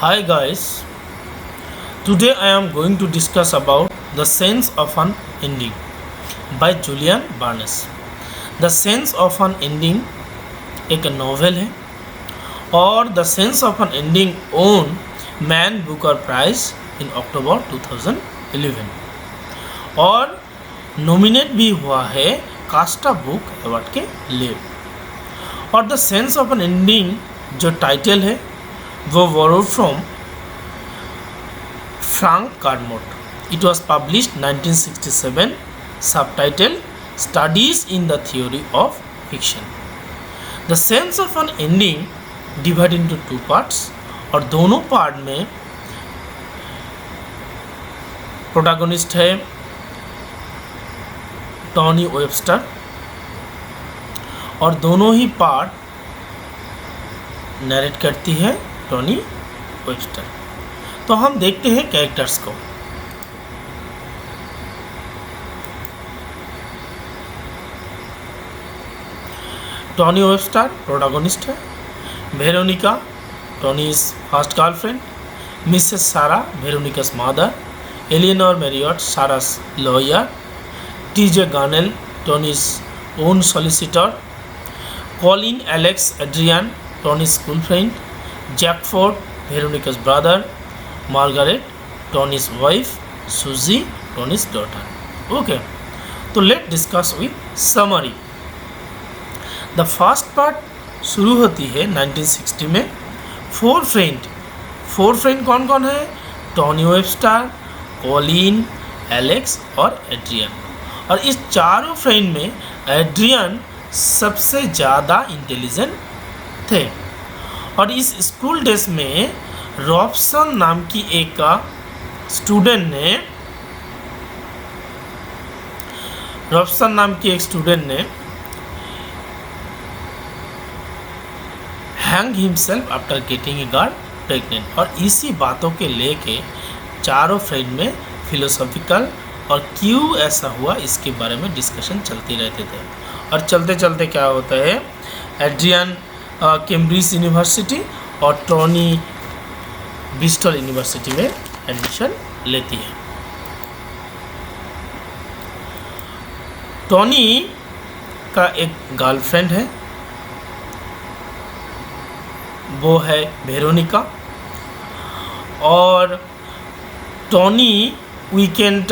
Hi guys, today I am going to discuss about The Sense of an Ending by Julian Barnes. The Sense of an Ending एक novel है और The Sense of an Ending won man Booker prize in October 2011 और nominate भी हुआ है Costa book award के लिए। और the sense of an ending जो टाइटल है वो borrowed from Frank Kermode. It was published 1967, subtitle Studies in the Theory of Fiction. The sense of an ending divided into two parts और दोनों part में protagonist है Tony Webster और दोनों ही part narrate करती है टॉनी वेबस्टर। तो हम देखते हैं कैरेक्टर्स को। टॉनी वेबस्टर प्रोटैगनिस्ट है, Veronica Tony's first girlfriend, Mrs Sarah वेरोनिका's मदर, एलियनोर मैरियट सारा's lawyer, TJ Gunnell Tony's own solicitor, Colin Alex Adrian Tony's school friend, Jack Ford वेरोनिका's brother, Margaret Tony's wife, Suzie Tony's daughter. Okay, तो let discuss with summary. The first part शुरू होती है 1960 में। Four friend कौन कौन है? Tony Webster, Colin, Alex और एड्रियन। और इस चारों फ्रेंड में एड्रियन सबसे ज़्यादा इंटेलिजेंट थे। और इस स्कूल डेज में रॉबसन नाम की एक स्टूडेंट ने hang himself after getting a girl pregnant. और इसी बातों के लेके चारों फ्रेंड में फिलोसॉफिकल और क्यों ऐसा हुआ इसके बारे में डिस्कशन चलते रहते थे। और चलते चलते क्या होता है, एड्रियन कैम्ब्रिज यूनिवर्सिटी और टॉनी ब्रिस्टल यूनिवर्सिटी में एडमिशन लेती है। टॉनी का एक गर्लफ्रेंड है, वो है वेरोनिका। और टॉनी वीकेंड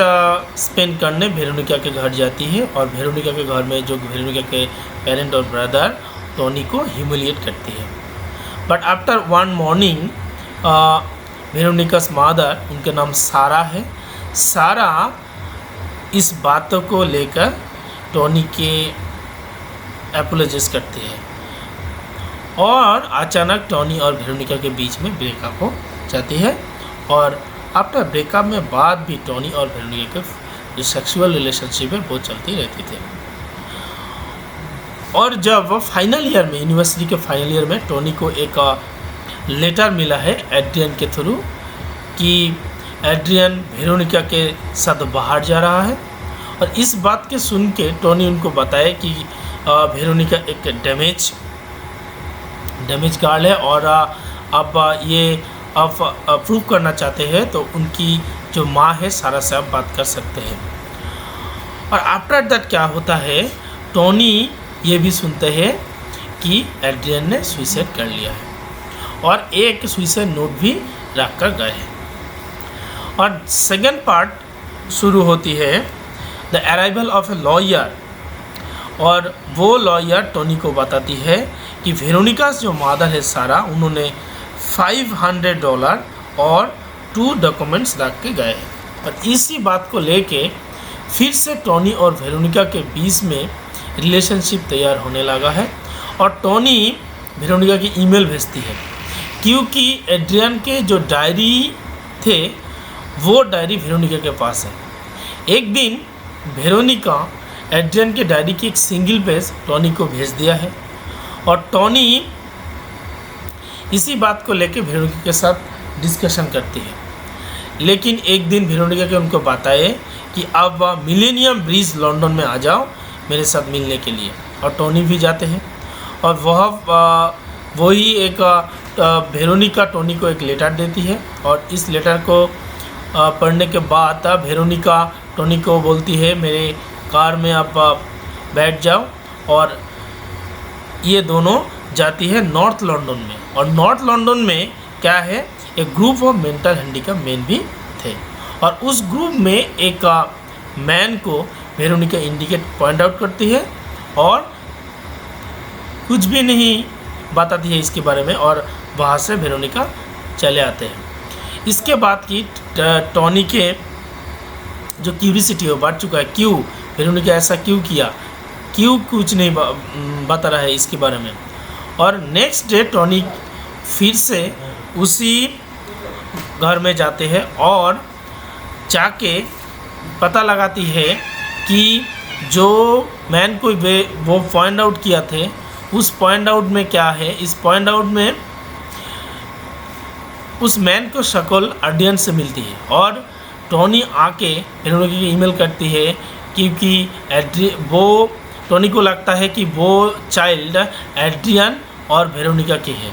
स्पेंड करने वेरोनिका के घर जाती है और वेरोनिका के घर में जो वेरोनिका के पेरेंट और ब्रदर टॉनी को ह्यूमिलिएट करती है। बट आफ्टर वन मॉर्निंग वेरोनिका's मदर, उनके नाम सारा है, सारा इस बातों को लेकर टॉनी के एपोलोजाइज करती है और अचानक टॉनी और वेरोनिका के बीच में ब्रेकअप हो जाती है। और आफ्टर ब्रेकअप में बाद भी टॉनी और वेरोनिका के जो सेक्सुअल रिलेशनशिप है वो चलती रहती थी। और जब वो फाइनल ईयर में, यूनिवर्सिटी के फाइनल ईयर में, टॉनी को एक लेटर मिला है एड्रियन के थ्रू कि एड्रियन वेरोनिका के साथ बाहर जा रहा है। और इस बात के सुन के टॉनी उनको बताए कि वेरोनिका एक डैमेज गर्ल है और अब ये आप प्रूव करना चाहते हैं तो उनकी जो माँ है सारा से आप बात कर सकते हैं। और आफ्टर दैट क्या होता है, टॉनी ये भी सुनते हैं कि एड्रियन ने सुसाइड कर लिया है और एक सुसाइड नोट भी रख कर गए हैं। और सेकेंड पार्ट शुरू होती है the arrival of a lawyer. और वो लॉयर टॉनी को बताती है कि वेरोनिका जो मदर है सारा, उन्होंने $500 और 2 डॉक्यूमेंट्स रख के गए हैं। और इसी बात को लेके फिर से टॉनी और वेरोनिका के बीच में रिलेशनशिप तैयार होने लगा है। और टॉनी वेरोनिका की ईमेल भेजती है क्योंकि एड्रियन के जो डायरी थे वो डायरी वेरोनिका के पास है। एक दिन वेरोनिका एड्रियन के डायरी की एक सिंगल पेज टॉनी को भेज दिया है और टॉनी इसी बात को लेके वेरोनिका के साथ डिस्कशन करती है। लेकिन एक दिन वेरोनिका के उनको बताए कि अब मिलेनियम ब्रिज लंदन में आ जाओ मेरे साथ मिलने के लिए। और टॉनी भी जाते हैं और वही एक वेरोनिका टोनी को एक लेटर देती है और इस लेटर को पढ़ने के बाद वेरोनिका टोनी को बोलती है मेरे कार में आप बैठ जाओ, और ये दोनों जाती है नॉर्थ लंदन में। और नॉर्थ लंदन में क्या है, एक group of mental handicap man भी थे, और उस ग्रुप में एक मैन को वेरोनिका इंडिकेट पॉइंट आउट करती है और कुछ भी नहीं बताती है इसके बारे में, और वहाँ से वेरोनिका चले आते हैं। इसके बाद की टॉनी के जो क्यूरियोसिटी है बढ़ चुका है, क्यों वेरोनिका ऐसा क्यों किया, क्यों कुछ नहीं बता रहा है इसके बारे में। और नेक्स्ट डे टॉनी फिर से उसी घर में जाते हैं और जाके पता लगाती है कि जो मैन को वो पॉइंट आउट किया थे उस पॉइंट आउट में क्या है, इस पॉइंट आउट में उस मैन को शक्ल एड्रियन से मिलती है। और टॉनी आके वेरोनिका की ईमेल करती है क्योंकि वो टॉनी को लगता है कि वो चाइल्ड एड्रियन और वेरोनिका की है,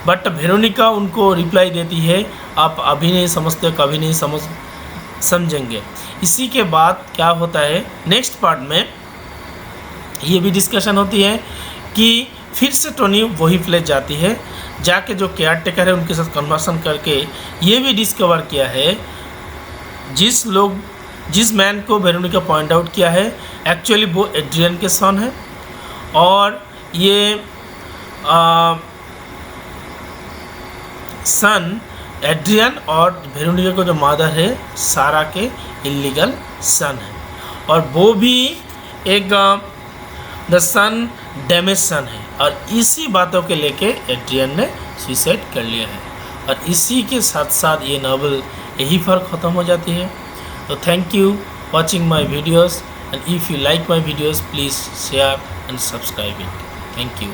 बट वेरोनिका उनको रिप्लाई देती है आप अभी नहीं समझते, कभी नहीं समझेंगे। इसी के बाद क्या होता है, नेक्स्ट पार्ट में ये भी डिस्कशन होती है कि फिर से टोनी वही प्लेस जाती है, जाके जो केयर टेकर है उनके साथ कन्वर्सन करके ये भी डिस्कवर किया है जिस मैन को वेरोनिका पॉइंट आउट किया है एक्चुअली वो एड्रियन के सन है, और ये सन एड्रियन और वेरोनिका को जो मदर है सारा के इलीगल सन है, और वो भी एक द सन डैमेज सन है। और इसी बातों के लेके एड्रियन ने सुसाइड कर लिया है, और इसी के साथ साथ ये नावल यही पर ख़त्म हो जाती है। तो thank you watching my videos, and if you like my videos please share and subscribe it. Thank you.